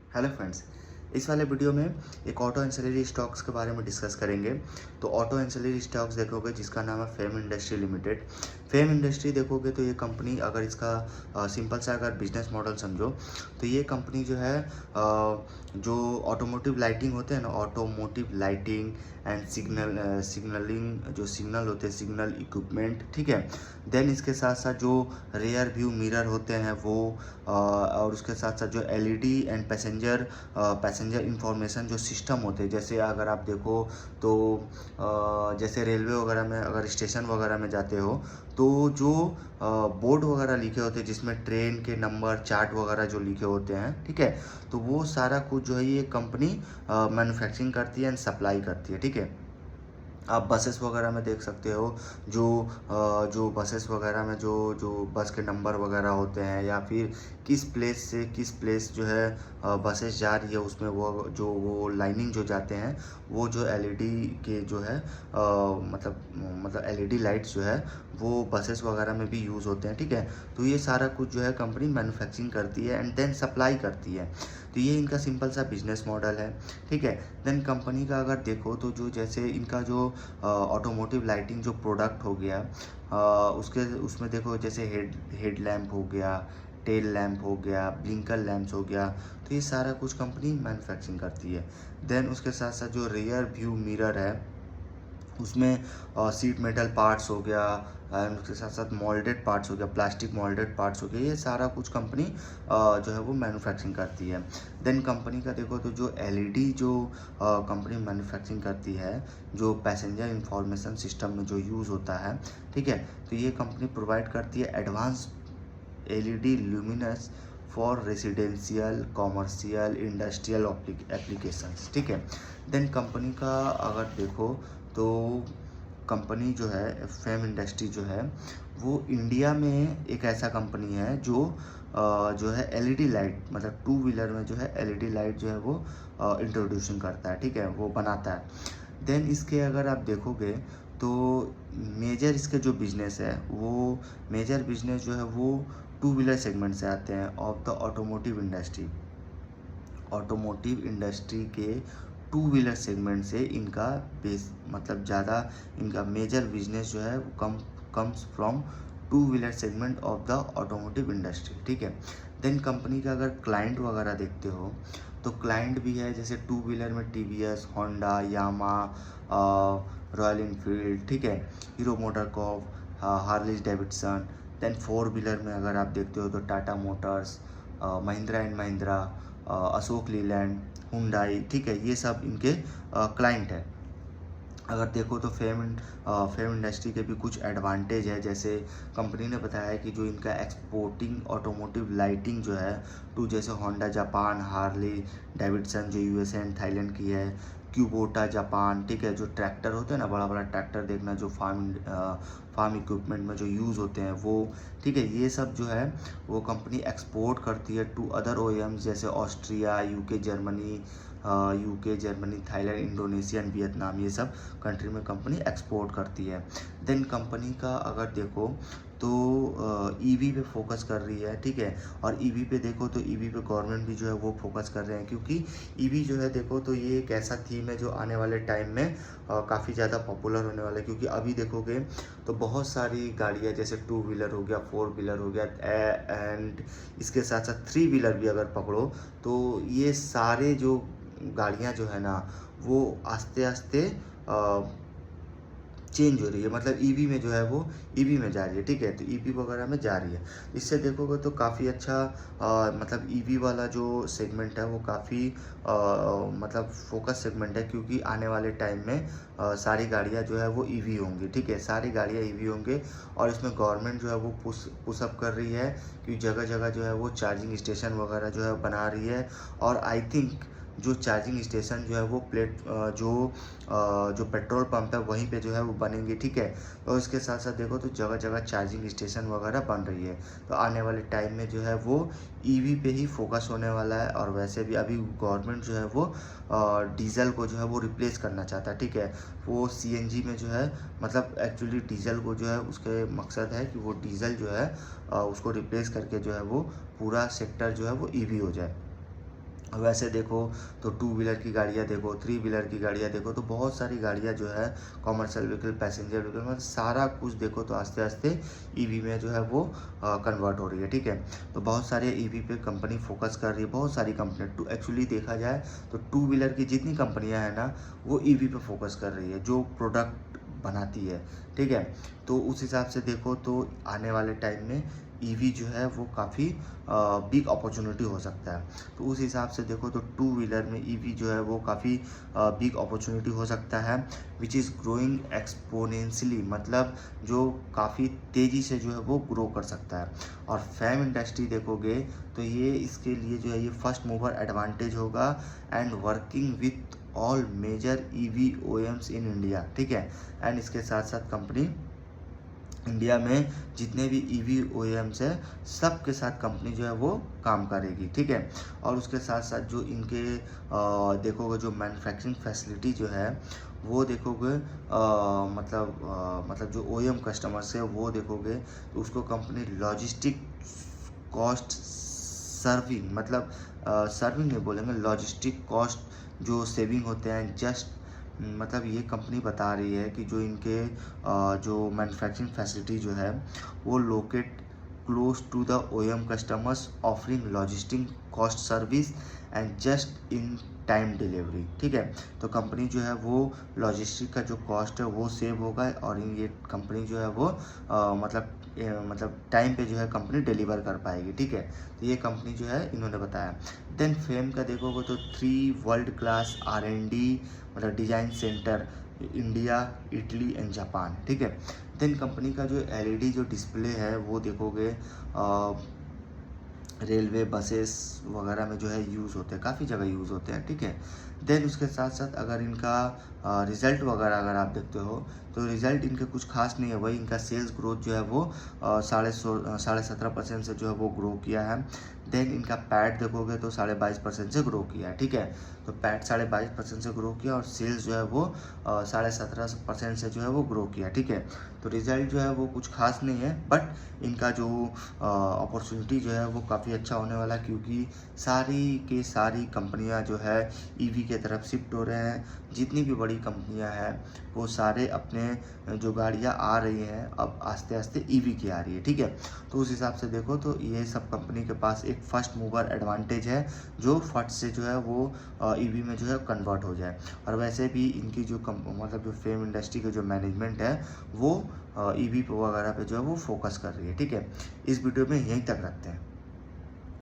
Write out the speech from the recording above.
Hello friends, इस वाले video में एक ऑटो एंसिलरी स्टॉक्स के बारे में डिस्कस करेंगे। तो ऑटो एंसिलरी स्टॉक्स देखोगे जिसका नाम है fame industry limited. Fame industry देखोगे तो ये कंपनी, अगर इसका सिंपल सा अगर बिजनेस मॉडल समझो तो ये कंपनी जो है जो ऑटोमोटिव लाइटिंग होते हैं ना, ऑटोमोटिव लाइटिंग एंड सिग्नलिंग, जो सिग्नल होते हैं, सिग्नल इक्विपमेंट, ठीक है। देन इसके साथ साथ जो रेयर व्यू मिरर होते हैं वो और उसके साथ साथ जो एलईडी एंड पैसेंजर इंफॉर्मेशन जो सिस्टम होते हैं, जैसे अगर आप देखो तो जैसे रेलवे वगैरह में अगर स्टेशन वगैरह में जाते हो तो जो बोर्ड वगैरह लिखे होते हैं जिसमें ट्रेन के नंबर चार्ट वगैरह जो लिखे होते हैं, ठीक है, तो वो सारा कुछ जो है ये कंपनी मैन्युफैक्चरिंग करती है एंड सप्लाई करती है, ठीक है। आप बसेस वगैरह में देख सकते हो जो जो बसेस वगैरह में जो जो बस के नंबर वगैरह होते हैं, या फिर किस प्लेस से किस प्लेस जो है बसेस जा रही है, उसमें वो लाइनिंग जो जाते हैं वो जो एलईडी के जो है मतलब एलईडी लाइट्स जो है वो बसेस वगैरह में भी यूज़ होते हैं, ठीक है। तो ये सारा कुछ जो है कंपनी मैन्युफैक्चरिंग करती है एंड देन सप्लाई करती है। तो ये इनका सिंपल सा बिजनेस मॉडल है, ठीक है। देन कंपनी का अगर देखो तो जो जैसे इनका जो ऑटोमोटिव लाइटिंग जो प्रोडक्ट हो गया, उसके उसमें देखो जैसे हेड लैम्प हो गया, टेल लैम्प हो गया, ब्लिंकर लैम्प्स हो गया, तो ये सारा कुछ कंपनी मैन्युफैक्चरिंग करती है। देन उसके साथ साथ जो रियर व्यू मिरर है उसमें सीट मेटल पार्ट्स हो गया एंड उसके साथ साथ मोल्डेड पार्ट्स हो गया, प्लास्टिक मोल्डेड पार्ट्स हो गया, ये सारा कुछ कंपनी जो है वो मैन्युफैक्चरिंग करती है। देन कंपनी का देखो तो जो एलईडी जो कंपनी मैन्युफैक्चरिंग करती है, जो पैसेंजर इंफॉर्मेशन सिस्टम में जो यूज़ होता है, ठीक है, तो ये कंपनी प्रोवाइड करती है advance LED luminous for residential, commercial, industrial applications, ठीक है। देन कंपनी का अगर देखो तो कंपनी जो है फेम इंडस्ट्री जो है वो इंडिया में एक ऐसा कंपनी है जो है एलईडी लाइट, मतलब टू व्हीलर में जो है एलईडी लाइट जो है वो इंट्रोड्यूशन करता है, ठीक है, वो बनाता है। देन इसके अगर आप देखोगे तो मेजर इसके जो बिजनेस है वो मेजर बिजनेस जो है वो टू व्हीलर सेगमेंट से आते हैं ऑफ द ऑटोमोटिव इंडस्ट्री के टू व्हीलर सेगमेंट से इनका बेस, मतलब ज़्यादा इनका मेजर बिजनेस जो है वो comes from two wheeler segment of the automotive industry, ठीक है। देन कंपनी का अगर क्लाइंट वगैरह देखते हो तो क्लाइंट भी है, जैसे टू व्हीलर में TVS, Honda, Yamaha, Royal Enfield, ठीक है, Hero MotoCorp, Harley Davidson. Then four wheeler में अगर आप देखते हो तो Tata Motors, Mahindra and Mahindra, Ashok Leyland, Hyundai, ठीक है, ये सब इनके क्लाइंट है। अगर देखो तो फेम इंडस्ट्री के भी कुछ एडवांटेज है, जैसे कंपनी ने बताया है कि जो इनका एक्सपोर्टिंग ऑटोमोटिव लाइटिंग जो है टू जैसे होंडा जापान, हार्ली डेविडसन जो यूएसए एंड थाईलैंड की है, क्यूबोटा जापान, ठीक है, जो ट्रैक्टर होते हैं ना, बड़ा बड़ा ट्रैक्टर देखना जो फार्म इक्विपमेंट में जो यूज़ होते हैं वो, ठीक है, ये सब जो है वो कंपनी एक्सपोर्ट करती है टू अदर ओएम्स जैसे Austria, UK, Germany, Thailand, Indonesia and Vietnam, ये सब कंट्री में कंपनी एक्सपोर्ट करती है। देन कंपनी का अगर देखो तो ईवी पे फोकस कर रही है, ठीक है। और ईवी पे देखो तो ईवी पे गवर्नमेंट भी जो है वो फोकस कर रहे हैं, क्योंकि ईवी जो है देखो तो ये एक ऐसा थीम है जो आने वाले टाइम में काफ़ी ज़्यादा पॉपुलर होने वाला है। क्योंकि अभी देखोगे तो बहुत सारी गाड़ियाँ, जैसे टू व्हीलर हो गया, फोर व्हीलर हो गया एंड इसके साथ साथ थ्री व्हीलर भी अगर पकड़ो तो ये सारे जो गाड़ियाँ जो है ना वो आस्ते आस्ते चेंज हो रही है, मतलब ईवी में जो है वो ईवी में जा रही है, ठीक है, तो ईवी वगैरह में जा रही है। इससे देखोगे तो काफ़ी अच्छा मतलब ईवी वाला जो सेगमेंट है वो काफ़ी मतलब फोकस सेगमेंट है, क्योंकि आने वाले टाइम में सारी गाड़ियाँ जो है वो ईवी होंगी, ठीक है, सारी गाड़ियाँ ईवी होंगे। और इसमें गवर्नमेंट जो है वो पुशअप कर रही है कि जगह जगह जो है वो चार्जिंग स्टेशन वगैरह जो है बना रही है। और आई थिंक जो चार्जिंग स्टेशन जो है वो जो पेट्रोल पंप है वहीं पे जो है वो बनेंगे, ठीक है। और इसके साथ साथ देखो तो जगह जगह चार्जिंग स्टेशन वगैरह बन रही है। तो आने वाले टाइम में जो है वो ईवी पे ही फोकस होने वाला है। और वैसे भी अभी गवर्नमेंट जो है वो डीजल को जो है वो रिप्लेस करना चाहता है, ठीक है। वो सीएनजी में जो है, मतलब एक्चुअली डीजल को जो है उसके मकसद है कि वो डीजल जो है उसको रिप्लेस करके जो है वो पूरा सेक्टर जो है वो ईवी हो जाए। वैसे देखो तो टू व्हीलर की गाड़ियाँ देखो, थ्री व्हीलर की गाड़ियाँ देखो, तो बहुत सारी गाड़ियाँ जो है कॉमर्शियल व्हीकल, पैसेंजर व्हीकल, मतलब सारा कुछ देखो तो आस्ते आस्ते ईवी में जो है वो कन्वर्ट हो रही है। ठीक है, तो बहुत सारे ईवी पे कंपनी फोकस कर रही है, बहुत सारी कंपनी टू एक्चुअली देखा जाए तो टू व्हीलर की जितनी कंपनियां हैं ना वो ईवी पे फोकस कर रही है, जो प्रोडक्ट बनाती है। ठीक है, तो उस हिसाब से देखो तो आने वाले टाइम में ईवी जो है वो काफ़ी बिग अपॉर्चुनिटी हो सकता है। तो उस हिसाब से देखो तो टू व्हीलर में ईवी जो है वो काफ़ी बिग अपॉर्चुनिटी हो सकता है, विच इज़ ग्रोइंग एक्सपोनेंशियली, मतलब जो काफ़ी तेज़ी से जो है वो ग्रो कर सकता है। और फैम इंडस्ट्री देखोगे तो ये इसके लिए जो है ये फर्स्ट मूवर एडवांटेज होगा and working with all major EV OEMs in India. ठीक है, एंड इसके साथ साथ कंपनी इंडिया में जितने भी ईवी ओएम्स है सब के साथ कंपनी जो है वो काम करेगी। ठीक है, और उसके साथ साथ जो इनके देखोगे जो मैन्युफैक्चरिंग फैसिलिटी जो है वो देखोगे मतलब जो ओएम कस्टमर्स है वो देखोगे तो उसको कंपनी लॉजिस्टिक कॉस्ट सर्विंग, मतलब सर्विंग नहीं बोलेंगे, लॉजिस्टिक कॉस्ट जो सेविंग होते हैं जस्ट, मतलब ये कंपनी बता रही है कि जो इनके जो मैन्युफैक्चरिंग फैसिलिटी जो है वो locate close to the OEM customers offering logistic cost service and just in time delivery. ठीक है, तो कंपनी जो है वो लॉजिस्टिक का जो कॉस्ट है वो सेव होगा और ये कंपनी जो है वो मतलब टाइम पे जो है कंपनी डिलीवर कर पाएगी। ठीक है, तो ये कंपनी जो है इन्होंने बताया। देन फेम का देखोगे तो 3 वर्ल्ड क्लास R&D मतलब design centre India, Italy and Japan. ठीक है, देन कंपनी का जो LED जो डिस्प्ले है वो देखोगे रेलवे बसेस वगैरह में जो है यूज़ होते हैं, काफ़ी जगह यूज़ होते हैं। ठीक है, देन उसके साथ साथ अगर इनका रिज़ल्ट वगैरह अगर आप देखते हो तो रिज़ल्ट इनके कुछ खास नहीं है, वही इनका सेल्स ग्रोथ जो है वो 17.5% से जो है वो ग्रो किया है। देन इनका पैट देखोगे तो 22.5% से ग्रो किया है। ठीक है, तो पैट 22.5% से ग्रो किया और सेल्स जो है वो 17.5% से जो है वो ग्रो किया। ठीक है, तो रिज़ल्ट जो है वो कुछ खास नहीं है, बट इनका जो अपॉर्चुनिटी जो है वो काफ़ी अच्छा होने वाला है, क्योंकि सारी कंपनियां जो है ईवी के तरफ शिफ्ट हो रहे हैं। जितनी भी बड़ी कंपनियां हैं वो सारे अपने जो गाड़ियां आ रही हैं अब आस्ते आस्ते ईवी की आ रही है। ठीक है, तो उस हिसाब से देखो तो ये सब कंपनी के पास एक फर्स्ट मूवर एडवांटेज है जो फट से जो है वो ईवी में जो है कन्वर्ट हो जाए। और वैसे भी इनकी जो मतलब जो फेम इंडस्ट्री के जो मैनेजमेंट है वो ईवी वगैरह पे जो है वो फोकस कर रही है। ठीक है, इस वीडियो में यहीं तक रखते हैं।